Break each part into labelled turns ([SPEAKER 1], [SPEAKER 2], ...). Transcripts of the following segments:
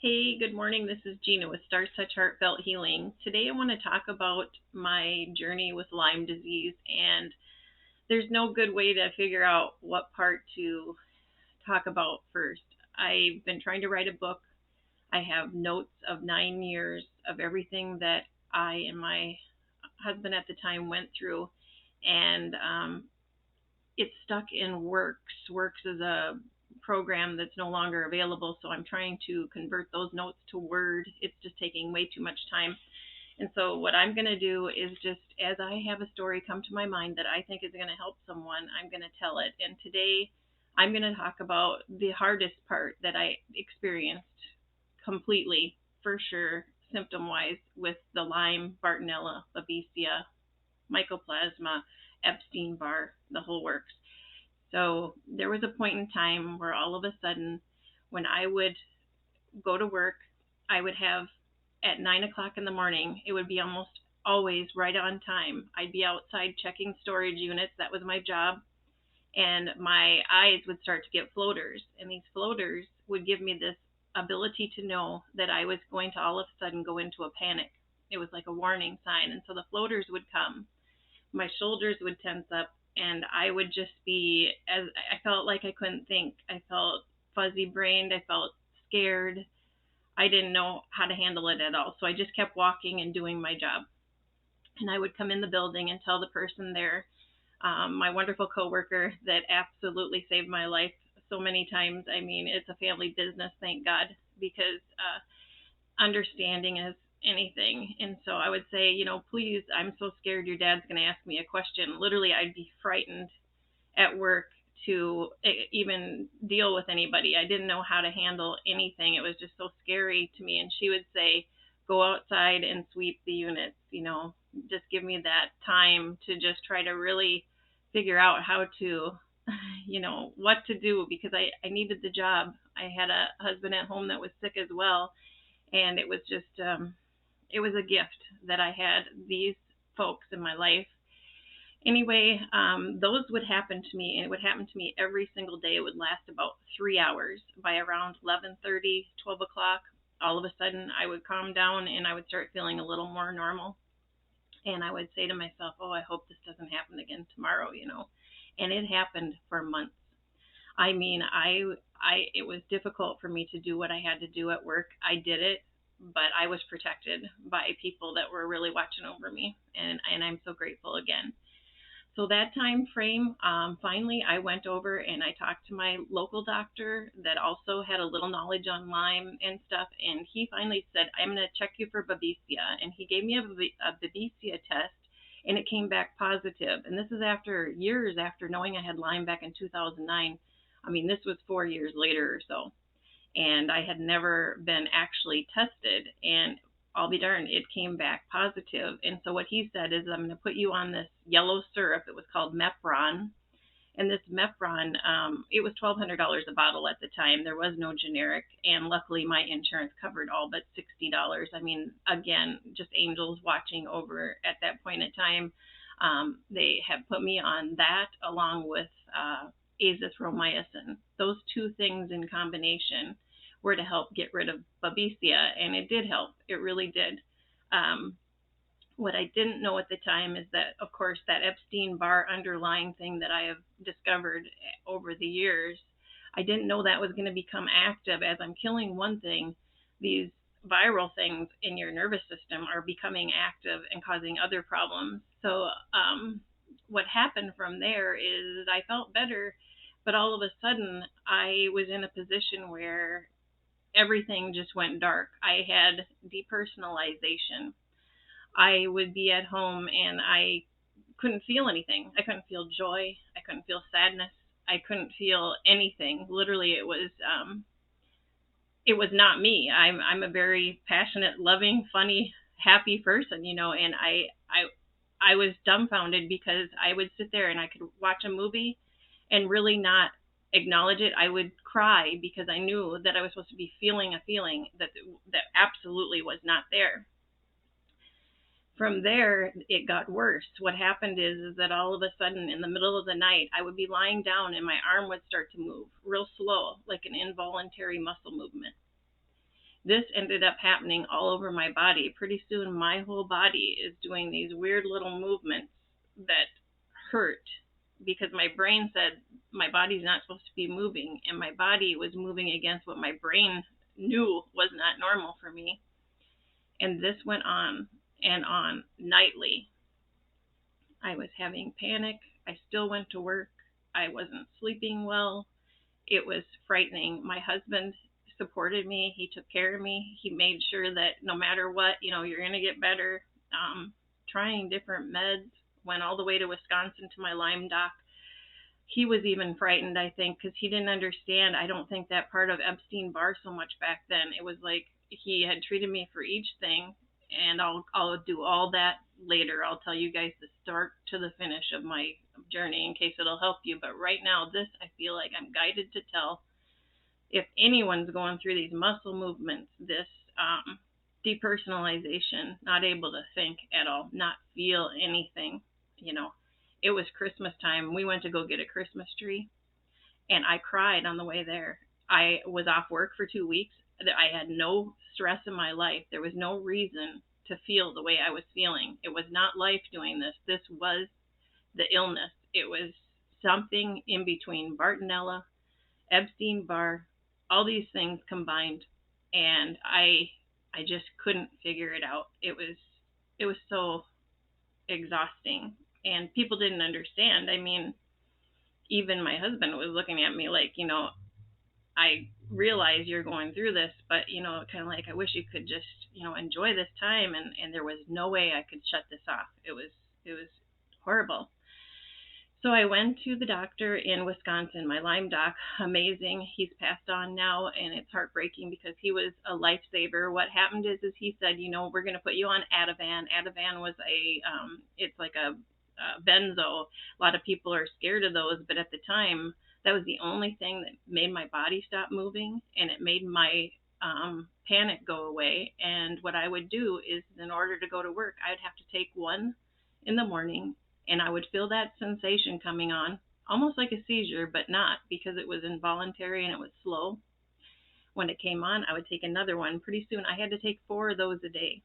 [SPEAKER 1] Hey, good morning. This is Gina with Stars Touch Heartfelt Healing. Today I want to talk about my journey with Lyme disease, and there's no good way to figure out what part to talk about first. I've been trying to write a book. I have notes of 9 years of everything that I and my husband at the time went through, and it's stuck in Works. Works is a program that's no longer available, so I'm trying to convert those notes to Word. It's just taking way too much time. And so, what I'm going to do is just as I have a story come to my mind that I think is going to help someone, I'm going to tell it. And today, I'm going to talk about the hardest part that I experienced completely, for sure, symptom wise, with the Lyme, Bartonella, Babesia, Mycoplasma, Epstein Barr, the whole works. So there was a point in time where all of a sudden, when I would go to work, I would have at 9 o'clock in the morning, it would be almost always right on time. I'd be outside checking storage units. That was my job. And my eyes would start to get floaters. And these floaters would give me this ability to know that I was going to all of a sudden go into a panic. It was like a warning sign. And so the floaters would come, my shoulders would tense up, and I would just be, as I felt like I couldn't think. I felt fuzzy brained. I felt scared. I didn't know how to handle it at all. So I just kept walking and doing my job. And I would come in the building and tell the person there, my wonderful coworker that absolutely saved my life so many times. I mean, it's a family business, thank God, because understanding is anything. And so I would say, please, I'm so scared your dad's going to ask me a question. Literally, I'd be frightened at work to even deal with anybody. I didn't know how to handle anything. It was just so scary to me. And she would say, go outside and sweep the units, just give me that time to just try to really figure out how to, what to do, because I needed the job. I had a husband at home that was sick as well, and it was just it was a gift that I had these folks in my life. Anyway, those would happen to me, and it would happen to me every single day. It would last about 3 hours. By around 11:30, 12 o'clock, all of a sudden I would calm down and I would start feeling a little more normal. And I would say to myself, oh, I hope this doesn't happen again tomorrow. And it happened for months. I mean, it was difficult for me to do what I had to do at work. I did it, but I was protected by people that were really watching over me, and I'm so grateful again. So that time frame, finally, I went over and I talked to my local doctor that also had a little knowledge on Lyme and stuff, and he finally said, I'm going to check you for Babesia, and he gave me a Babesia test, and it came back positive. And this is after years after knowing I had Lyme back in 2009. I mean, this was 4 years later or so, and I had never been actually tested. And I'll be darned, it came back positive. And so what he said is, I'm going to put you on this yellow syrup. It was called Mepron. And this Mepron, it was $1,200 a bottle at the time. There was no generic. And luckily, my insurance covered all but $60. I mean, again, just angels watching over at that point in time. They have put me on that along with azithromycin. Those two things in combination were to help get rid of Babesia, and it did help. It really did. Um, what I didn't know at the time is that, of course, that Epstein-Barr underlying thing that I have discovered over the years, I didn't know that was going to become active. As I'm killing one thing, these viral things in your nervous system are becoming active and causing other problems. So what happened from there is I felt better, but all of a sudden I was in a position where everything just went dark. I had depersonalization. I would be at home and I couldn't feel anything. I couldn't feel joy. I couldn't feel sadness. I couldn't feel anything. Literally, it was not me. I'm a very passionate, loving, funny, happy person, and I was dumbfounded because I would sit there and I could watch a movie and really not acknowledge it. I would cry because I knew that I was supposed to be feeling a feeling that absolutely was not there. From there, it got worse. What happened is that all of a sudden, in the middle of the night, I would be lying down and my arm would start to move real slow, like an involuntary muscle movement. This ended up happening all over my body. Pretty soon, my whole body is doing these weird little movements that hurt because my brain said my body's not supposed to be moving, and my body was moving against what my brain knew was not normal for me. And this went on nightly. I was having panic. I still went to work. I wasn't sleeping well. It was frightening. My husband supported me. He took care of me. He made sure that no matter what, you're going to get better. Trying different meds, went all the way to Wisconsin to my Lyme doc. He was even frightened, I think, because he didn't understand. I don't think that part of Epstein-Barr so much back then. It was like he had treated me for each thing, and I'll do all that later. I'll tell you guys the start to the finish of my journey in case it'll help you. But right now, this I feel like I'm guided to tell. If anyone's going through these muscle movements, this depersonalization, not able to think at all, not feel anything, it was Christmas time. We went to go get a Christmas tree, and I cried on the way there. I was off work for 2 weeks. I had no stress in my life. There was no reason to feel the way I was feeling. It was not life doing this. This was the illness. It was something in between Bartonella, Epstein-Barr, all these things combined, and I just couldn't figure it out. It was so exhausting, and people didn't understand. I mean, even my husband was looking at me like, I realize you're going through this, but kind of like, I wish you could just, enjoy this time. And there was no way I could shut this off. It was horrible. So I went to the doctor in Wisconsin, my Lyme doc, amazing. He's passed on now, and it's heartbreaking because he was a lifesaver. What happened is he said, we're going to put you on Ativan. Ativan was it's like a benzo. A lot of people are scared of those, but at the time, that was the only thing that made my body stop moving, and it made my panic go away. And what I would do is, in order to go to work, I'd have to take one in the morning, and I would feel that sensation coming on, almost like a seizure, but not, because it was involuntary and it was slow. When it came on, I would take another one. Pretty soon, I had to take 4 of those a day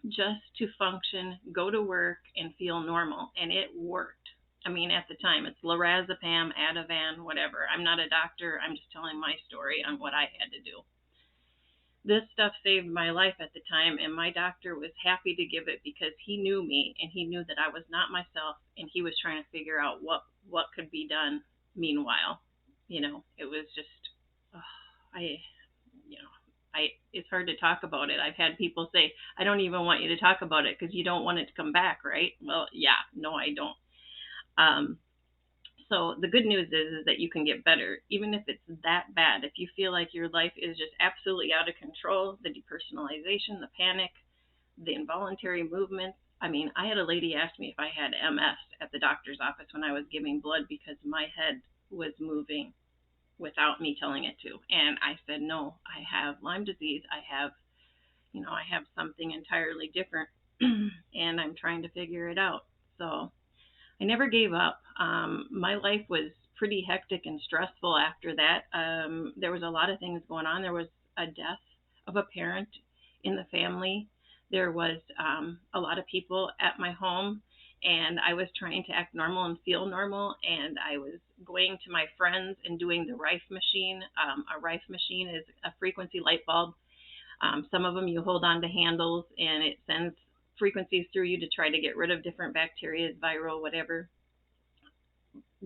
[SPEAKER 1] just to function, go to work, and feel normal, and it worked. I mean, at the time, it's lorazepam, Ativan, whatever. I'm not a doctor. I'm just telling my story on what I had to do. This stuff saved my life at the time, and my doctor was happy to give it because he knew me, and he knew that I was not myself, and he was trying to figure out what could be done meanwhile. It was just, it's hard to talk about it. I've had people say, I don't even want you to talk about it because you don't want it to come back, right? Well, yeah, no, I don't. So the good news is that you can get better, even if it's that bad. If you feel like your life is just absolutely out of control, the depersonalization, the panic, the involuntary movements. I mean, I had a lady ask me if I had MS at the doctor's office when I was giving blood because my head was moving without me telling it to. And I said, no, I have Lyme disease. I have something entirely different, and I'm trying to figure it out. So I never gave up. My life was pretty hectic and stressful after that. There was a lot of things going on. There was a death of a parent in the family. There was a lot of people at my home, and I was trying to act normal and feel normal, and I was going to my friends and doing the Rife machine. A Rife machine is a frequency light bulb. Some of them you hold on to handles, and it sends frequencies through you to try to get rid of different bacteria, viral, whatever.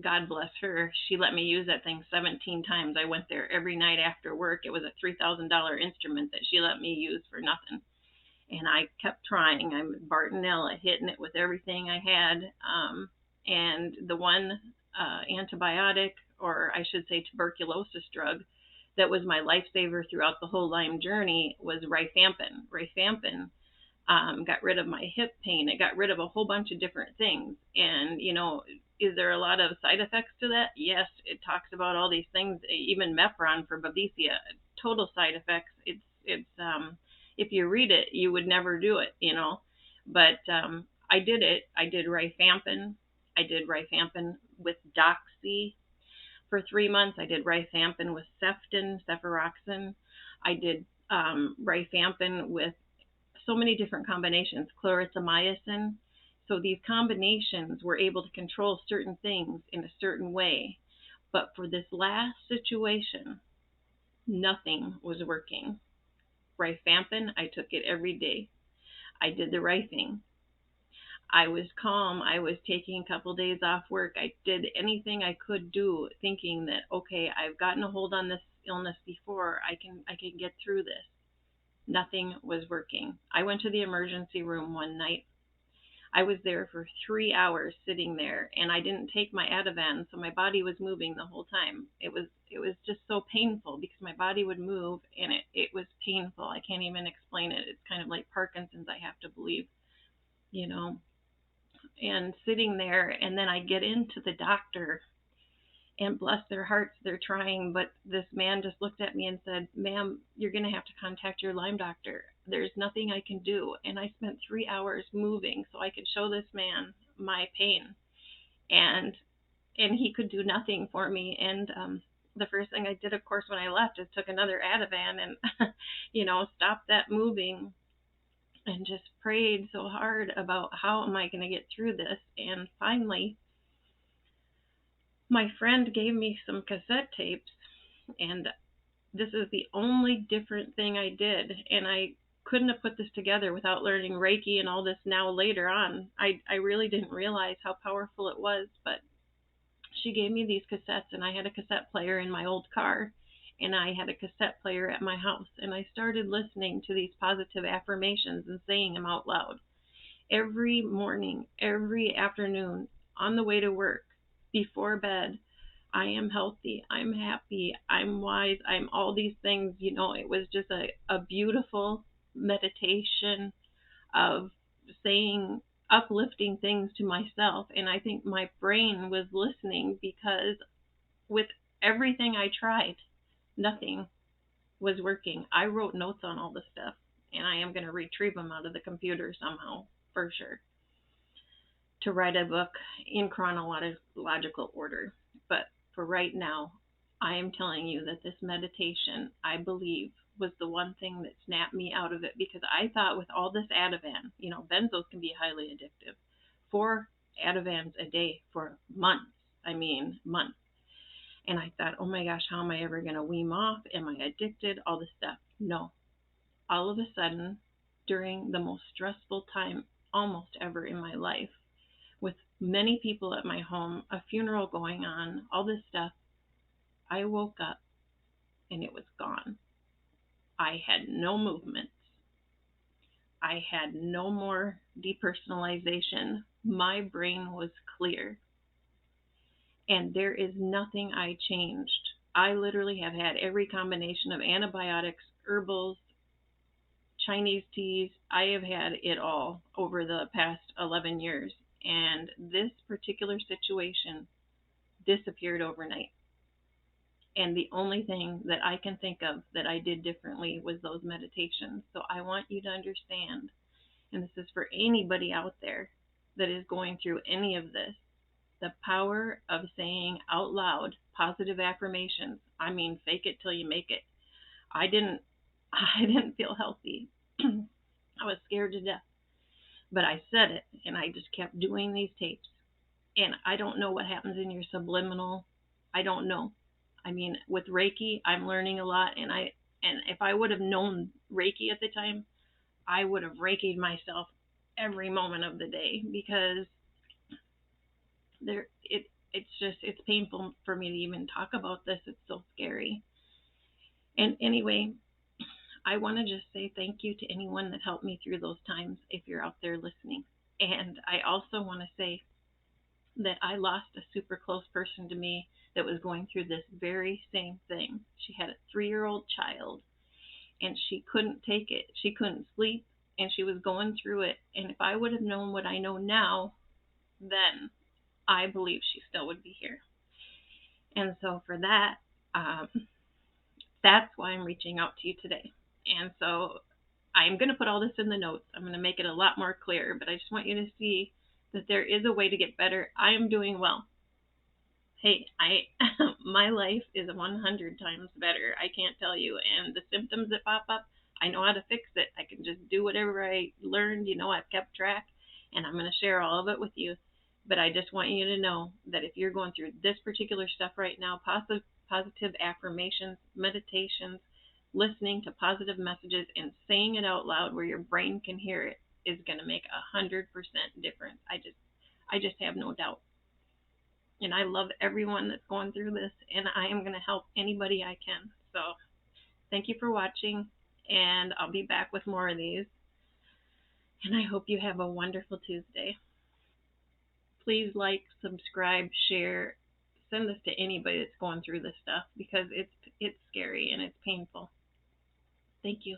[SPEAKER 1] God bless her. She let me use that thing 17 times. I went there every night after work. It was a $3,000 instrument that she let me use for nothing. And I kept trying. I'm Bartonella, hitting it with everything I had. And the one antibiotic, or I should say tuberculosis drug, that was my lifesaver throughout the whole Lyme journey was rifampin. Rifampin got rid of my hip pain. It got rid of a whole bunch of different things. And, is there a lot of side effects to that? Yes, it talks about all these things, even Mepron for Babesia, total side effects. It's if you read it, you would never do it, But I did it. I did rifampin. I did rifampin with Doxy for 3 months. I did rifampin with Ceftin, cefuroxime. I did rifampin with so many different combinations, clarithromycin. So these combinations were able to control certain things in a certain way. But for this last situation, nothing was working. Rifampin, I took it every day. I did the right thing. I was calm. I was taking a couple days off work. I did anything I could do, thinking that okay, I've gotten a hold on this illness before. I can get through this. Nothing was working. I went to the emergency room one night. I was there for 3 hours sitting there, and I didn't take my Ativan, so my body was moving the whole time. It was just so painful because my body would move, and it was painful. I can't even explain it. It's kind of like Parkinson's, I have to believe, you know. And sitting there, and then I get into the doctor, and bless their hearts, they're trying, but this man just looked at me and said, "Ma'am, you're going to have to contact your Lyme doctor. There's nothing I can do." And I spent 3 hours moving so I could show this man my pain, and he could do nothing for me. And the first thing I did, of course, when I left is took another Ativan and stopped that moving and just prayed so hard about how am I going to get through this. And finally, my friend gave me some cassette tapes, and this is the only different thing I did. And I couldn't have put this together without learning Reiki and all this now later on. I really didn't realize how powerful it was, but she gave me these cassettes, and I had a cassette player in my old car, and I had a cassette player at my house, and I started listening to these positive affirmations and saying them out loud every morning, every afternoon, on the way to work, before bed. I am healthy, I'm happy, I'm wise, I'm all these things. It was just a beautiful meditation of saying uplifting things to myself. And I think my brain was listening because with everything I tried, nothing was working. I wrote notes on all the stuff, and I am going to retrieve them out of the computer somehow, for sure, to write a book in chronological order. But for right now, I am telling you that this meditation, I believe, was the one thing that snapped me out of it, because I thought with all this Ativan, benzos can be highly addictive. 4 Ativans a day for months. I mean, months. And I thought, oh my gosh, how am I ever going to wean off? Am I addicted? All this stuff. No. All of a sudden, during the most stressful time almost ever in my life, with many people at my home, a funeral going on, all this stuff, I woke up and it was gone. I had no movements. I had no more depersonalization. My brain was clear. And there is nothing I changed. I literally have had every combination of antibiotics, herbals, Chinese teas. I have had it all over the past 11 years. And this particular situation disappeared overnight. And the only thing that I can think of that I did differently was those meditations. So I want you to understand, and this is for anybody out there that is going through any of this, the power of saying out loud positive affirmations. I mean, fake it till you make it. I didn't feel healthy. I was scared to death. But I said it, and I just kept doing these tapes. And I don't know what happens in your subliminal. I don't know. I mean, with Reiki, I'm learning a lot, and if I would have known Reiki at the time, I would have Reiki'd myself every moment of the day, because it's painful for me to even talk about this. It's so scary. And anyway, I want to just say thank you to anyone that helped me through those times, if you're out there listening. And I also want to say that I lost a super close person to me that was going through this very same thing. She had a 3-year-old child, and she couldn't take it. She couldn't sleep, and she was going through it. And if I would have known what I know now, then I believe she still would be here. And so for that, that's why I'm reaching out to you today. And so I'm going to put all this in the notes. I'm going to make it a lot more clear, but I just want you to see that there is a way to get better. I am doing well. Hey, my life is 100 times better. I can't tell you. And the symptoms that pop up, I know how to fix it. I can just do whatever I learned. I've kept track, and I'm going to share all of it with you. But I just want you to know that if you're going through this particular stuff right now, positive affirmations, meditations, listening to positive messages, and saying it out loud where your brain can hear it is going to make 100% difference. I just have no doubt. And I love everyone that's going through this, and I am going to help anybody I can. So thank you for watching, and I'll be back with more of these. And I hope you have a wonderful Tuesday. Please like, subscribe, share, send this to anybody that's going through this stuff because it's scary and it's painful. Thank you.